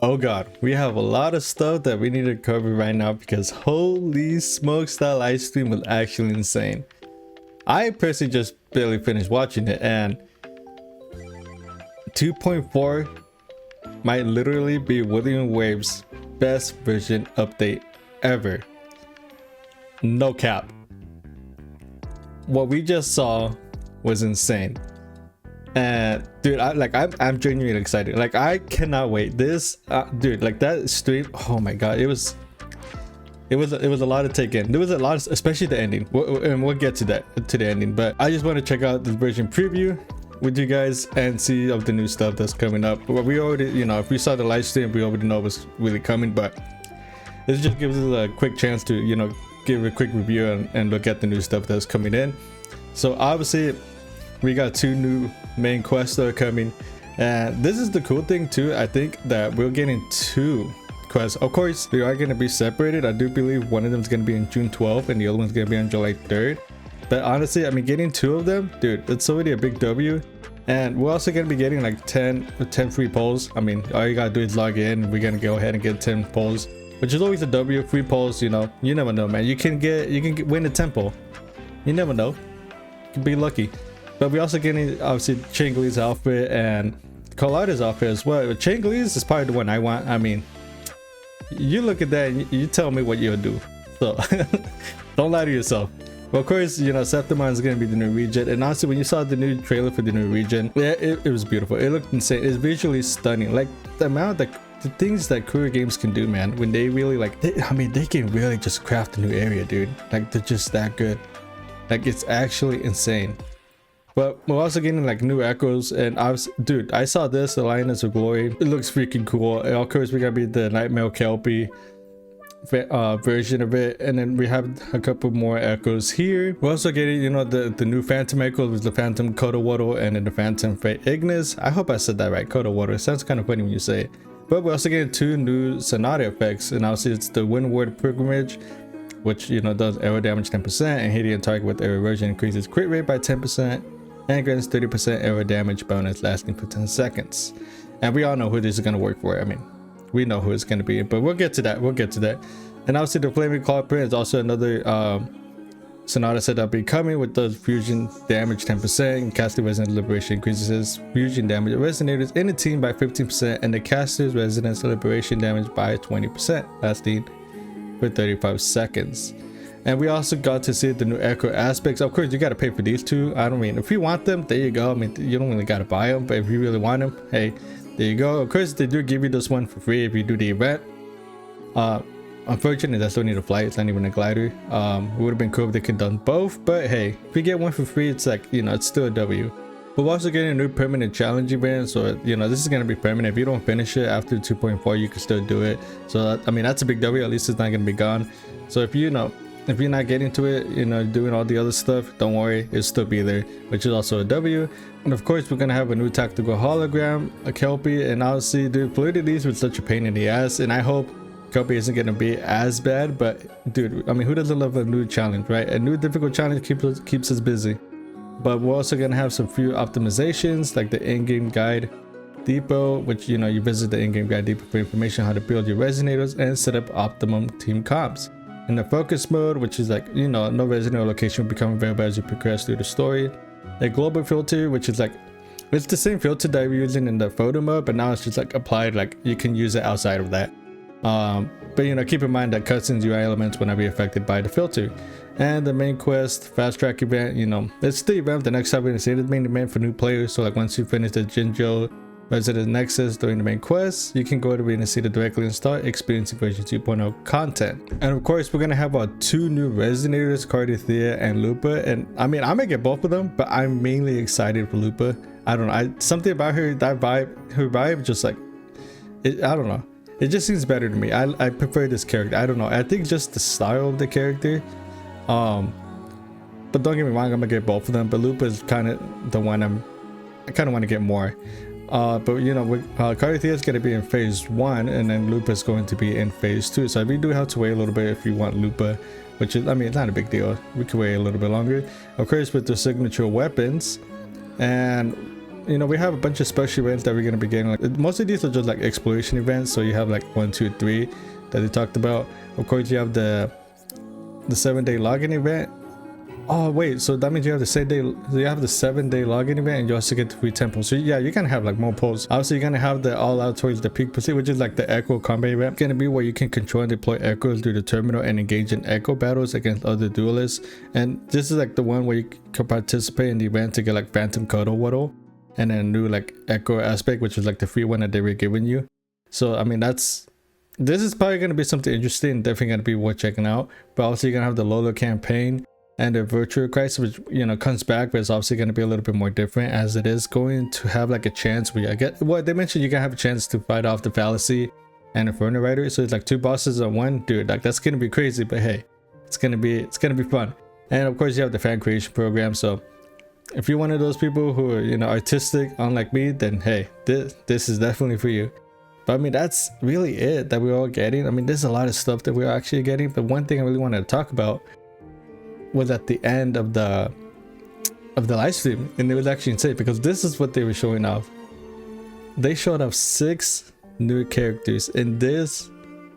Oh god, we have a lot of stuff that we need to cover right now because holy smokes, that live stream was actually insane. I personally just barely finished watching it, and 2.4 might literally be Wuthering Waves' best version update ever. No cap. What we just saw was insane. And dude, I'm genuinely excited. Like, I cannot wait. This dude, like that stream, oh my god, it was a lot to take in. There was a lot of, especially the ending, and we'll get to that, to the ending, but I just want to check out the version preview with you guys and see of the new stuff that's coming up. But we already, you know, if we saw the live stream, we already know what's really coming, but this just gives us a quick chance to, you know, give a quick review and look at the new stuff that's coming in. So obviously we got 2 new main quests that are coming, and this is the cool thing too. I think that we're getting 2 quests. Of course, they are going to be separated. I do believe one of them is going to be on June 12th and the other one's going to be on July 3rd. But honestly, I mean, getting 2 of them, dude, it's already a big W. And we're also going to be getting like 10 free polls. I mean, all you gotta do is log in. We're going to go ahead and get 10 polls, which is always a W. Free polls, you know, you never know, man. You can win a temple. You never know. You can be lucky. But we also getting obviously Chingli's outfit and Colada's outfit as well. Chingli's is probably the one I want. I mean, you look at that and you tell me what you'll do. So don't lie to yourself. Well, of course, you know, Septimon is going to be the new region. And honestly, when you saw the new trailer for the new region, yeah, it was beautiful. It looked insane. It's visually stunning. Like the amount of the things that kurogames can do, man, when they really like, I mean, they can really just craft a new area, dude. Like, they're just that good. Like, it's actually insane. But we're also getting like new echoes, and dude, I saw this, the Lioness of Glory. It looks freaking cool. And of course, we gotta be the Nightmare Kelpie version of it, and then we have a couple more echoes here. We're also getting, you know, the new Phantom echo with the Phantom Kodowato and then the Phantom Fate Ignis. I hope I said that right, Kodowato. It sounds kind of funny when you say it. But we're also getting 2 new Sonata effects, and obviously it's the Windward Pilgrimage, which, you know, does arrow damage 10% and hitting a target with arrow erosion increases crit rate by 10%. And grants 30% arrow damage bonus lasting for 10 seconds. And we all know who this is going to work for. I mean, we know who it's going to be, but we'll get to that. We'll get to that. And obviously the Flaming Claw Print is also another Sonata set that'll be coming, with the fusion damage 10%, and casting resonance liberation increases fusion damage of resonators in the team by 15%, and the caster's resonance liberation damage by 20%, lasting for 35 seconds. And we also got to see the new echo aspects. Of course, you got to pay for these 2. I don't mean, if you want them, there you go. I mean, you don't really got to buy them, but if you really want them, hey, there you go. Of course, they do give you this one for free if you do the event. Unfortunately, I still need a flight. It's not even a glider. It would have been cool if they could have done both, but hey, if you get one for free, it's like, you know, it's still a W. But we're also getting a new permanent challenge event, so, you know, this is going to be permanent. If you don't finish it after 2.4, you can still do it. So I mean, that's a big W. At least it's not going to be gone. So if you know, if you're not getting to it, you know, doing all the other stuff, don't worry, it'll still be there, which is also a W. And of course, we're gonna have a new tactical hologram, a Kelpie, and obviously, dude, Fluidities was such a pain in the ass, and I hope Kelpie isn't gonna be as bad. But dude, I mean, who doesn't love a new challenge, right? A new difficult challenge keeps us busy. But we're also gonna have some few optimizations, like the in-game guide depot, which, you know, you visit the in-game guide depot for information on how to build your resonators and set up optimum team comps. In the focus mode, which is like, you know, no resonator location will become available as you progress through the story. A global filter, which is like, it's the same filter that we're using in the photo mode, but now it's just like applied, like you can use it outside of that. But you know, keep in mind that cutscenes UI elements will not be affected by the filter. And the main quest fast track event, you know, it's the event the next time we're gonna see the main event for new players. So like once you finish the Jinjo Resident Nexus during the main quest, you can go to Resonators directly and start experiencing version 2.0 content. And of course, we're gonna have our 2 new Resonators, Cardathea and Lupa. And I mean, I may get both of them, but I'm mainly excited for Lupa. I don't know, something about her, that vibe, her vibe, just like, I don't know. It just seems better to me. I prefer this character. I don't know. I think just the style of the character. But don't get me wrong, I'm gonna get both of them. But Lupa is kind of the one I kind of want to get more. But you know, Cardathea is going to be in phase 1, and then Lupa is going to be in phase 2. So we do have to wait a little bit if you want Lupa, which is, I mean, it's not a big deal. We can wait a little bit longer. Of course, with the signature weapons, and you know, we have a bunch of special events that we're gonna be getting. Like most of these are just like exploration events, so you have like 1, 2, 3 that they talked about. Of course you have the 7-day login event. Oh wait, so that means you have the 7-day login event, and you also get the free temple. So yeah, you're gonna have like more posts. Obviously you're gonna have the all out towards the peak pursuit, which is like the echo combat event. It's gonna be where you can control and deploy echoes through the terminal and engage in echo battles against other duelists. And this is like the one where you can participate in the event to get like phantom cuddle waddle and then a new like echo aspect, which is like the free one that they were giving you. So I mean, this is probably gonna be something interesting, definitely gonna be worth checking out. But also you're gonna have the Lolo campaign and the virtual crisis, which, you know, comes back, but it's obviously going to be a little bit more different, as it is going to have like a chance where they mentioned, you can have a chance to fight off the fallacy and Inferno Rider. So it's like 2 bosses on one, dude. Like that's gonna be crazy, but hey, it's gonna be fun. And of course you have the fan creation program. So if you're one of those people who are, you know, artistic unlike me, then hey, this is definitely for you. But I mean, that's really it that we're all getting. I mean, there's a lot of stuff that we're actually getting, but one thing I really wanted to talk about was at the end of the live stream, and it was actually insane because this is what they were showing off. They showed off 6 new characters, and this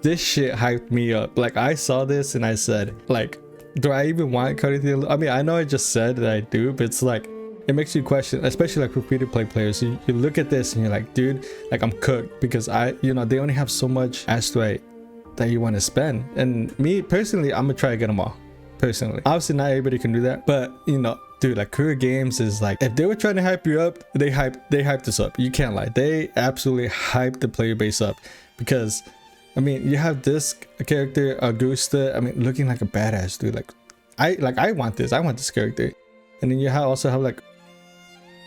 shit hyped me up. Like I saw this and I said, like, do I even want Cardi? I mean, I know I just said that I do, but it's like, it makes you question, especially like for free-to-play players. You look at this and you're like, dude, like I'm cooked, because you know, they only have so much asteroid that you want to spend. And me personally, I'm gonna try to get them all. Personally, obviously not everybody can do that, but you know, dude, like kurogames is like, if they were trying to hype you up, they hyped us up. You can't lie, they absolutely hyped the player base up. Because I mean, you have this character Augusta, I mean, looking like a badass, dude. Like I want this character. And then you also have like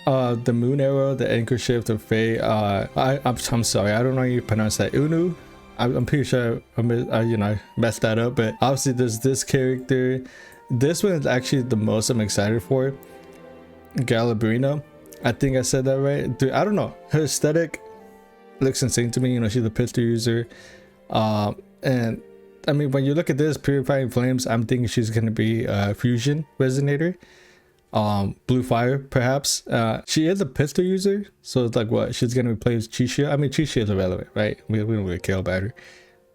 the moon arrow, the anchor shift of Faye. I'm sorry, I don't know how you pronounce that. Unu. I'm pretty sure I messed that up, but obviously there's this character. This one is actually the most I'm excited for. Galabrina, I think I said that right, dude. I don't know, her aesthetic looks insane to me. You know, she's a pistol user, and I mean, when you look at this Purifying Flames, I'm thinking she's gonna be a fusion resonator. Blue fire perhaps. She is a pistol user, so it's like, what, she's gonna replace Chishia. I mean, Chishia is irrelevant, right? We don't really care about her.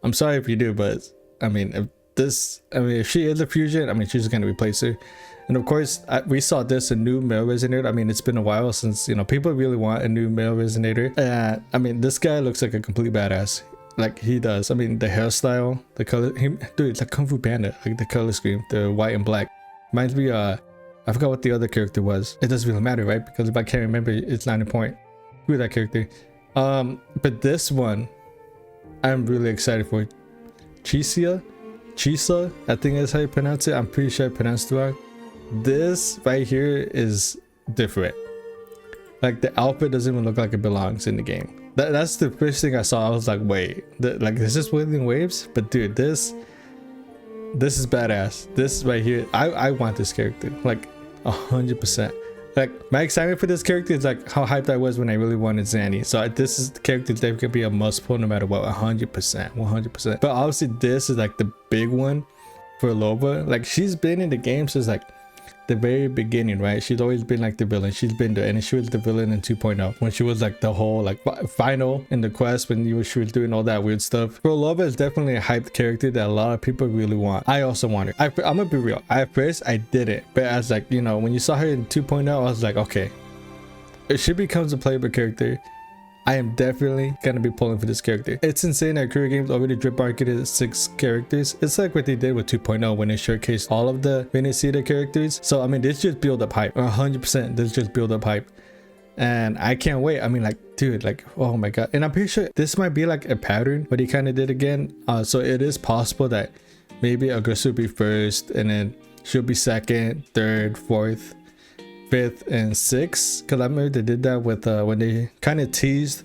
I'm sorry if you do, but I mean, if she is a fusion, I mean, she's gonna replace her. And of course, we saw this, a new male resonator. I mean, it's been a while since, you know, people really want a new male resonator. I mean, this guy looks like a complete badass. Like he does. I mean, the hairstyle, the color, dude, it's like Kung Fu Panda, like the color scheme, the white and black. Reminds me, I forgot what the other character was. It doesn't really matter, right? Because if I can't remember, it's not important. Who is that character? But this one, I'm really excited for. Chisa, I think that's how you pronounce it. I'm pretty sure I pronounced it wrong. This right here is different. Like the outfit doesn't even look like it belongs in the game. That's the first thing I saw. I was like, wait, like this is Wuthering Waves? But dude, this is badass. This right here, I want this character. Like 100%. Like my excitement for this character is like how hyped I was when I really wanted Zanny. So this is the character that could be a must pull no matter what. 100%. But obviously this is like the big one for Loba. Like she's been in the game since like the very beginning, right? She's always been like the villain. She's been there, and she was the villain in 2.0 when she was like the whole like final in the quest, when she was doing all that weird stuff. Bro, Loba is definitely a hyped character that a lot of people really want. I also want her. I'm gonna be real, at first I didn't, but as like, you know, when you saw her in 2.0, I was like, okay, if she becomes a playable character, I am definitely gonna be pulling for this character. It's insane that kurogames already drip marketed 6 characters. It's like what they did with 2.0 when they showcased all of the Resonators characters. So I mean, this just build up hype. 100%, this just build up hype, and I can't wait. I mean, like, dude, like, oh my god. And I'm pretty sure this might be like a pattern what he kind of did again. So it is possible that maybe Augusta will be first, and then she'll be second, third, fourth, 5th, and 6th, because I remember they did that with when they kind of teased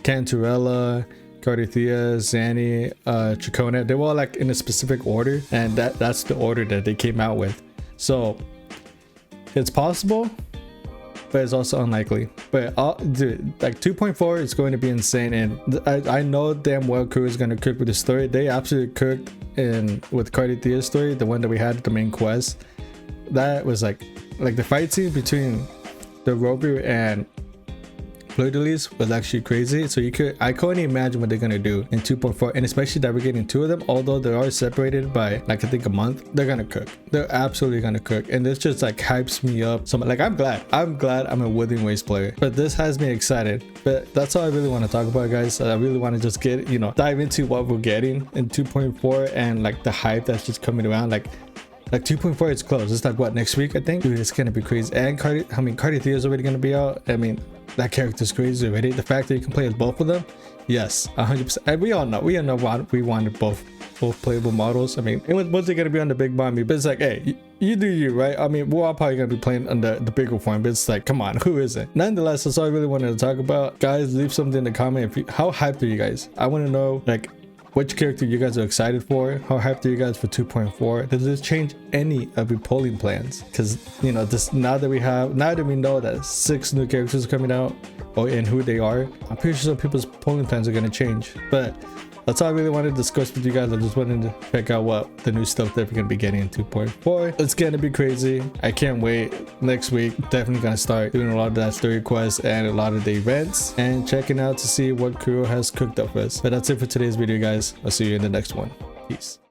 Canturella, Cardathea, Zanny, Chacona. They were all like in a specific order, and that's the order that they came out with. So it's possible, but it's also unlikely. But dude, like 2.4 is going to be insane, and I know damn well Kuro is going to cook with the story. They absolutely cooked with Cardathea's story, the one that we had at the main quest. That was like the fight scene between the Rover and Fleur-de-Lis was actually crazy. So I couldn't imagine what they're gonna do in 2.4, and especially that we're getting 2 of them, although they are separated by like I think a month. They're gonna cook. They're absolutely gonna cook, and this just like hypes me up. So like I'm glad I'm a Wuthering Waves player, but this has me excited. But that's all I really want to talk about, guys. I really want to just get, you know, dive into what we're getting in 2.4 and like the hype that's just coming around. Like 2.4 is close. It's like what, next week I think. Dude, it's gonna be crazy. And Cardi 3 is already gonna be out. I mean, that character's crazy already. The fact that you can play as both of them, yes, 100%. And we all know we wanted both playable models. I mean, it was mostly gonna be on the big mommy, but it's like, hey, you do you, right? I mean, we're all probably gonna be playing on the bigger form, but it's like, come on, who isn't? Nonetheless, that's all I really wanted to talk about. Guys, leave something in the comment. How hyped are you guys? I want to know like which character you guys are excited for. How hyped are you guys for 2.4? Does this change any of your polling plans? Because, you know, this now that we know that 6 new characters are coming out, and who they are, I'm pretty sure some people's polling plans are going to change. But that's all I really wanted to discuss with you guys. I just wanted to check out what the new stuff that we're going to be getting in 2.4. It's going to be crazy. I can't wait. Next week, definitely going to start doing a lot of that story quests and a lot of the events and checking out to see what Kuro has cooked up for us. But that's it for today's video, guys. I'll see you in the next one. Peace.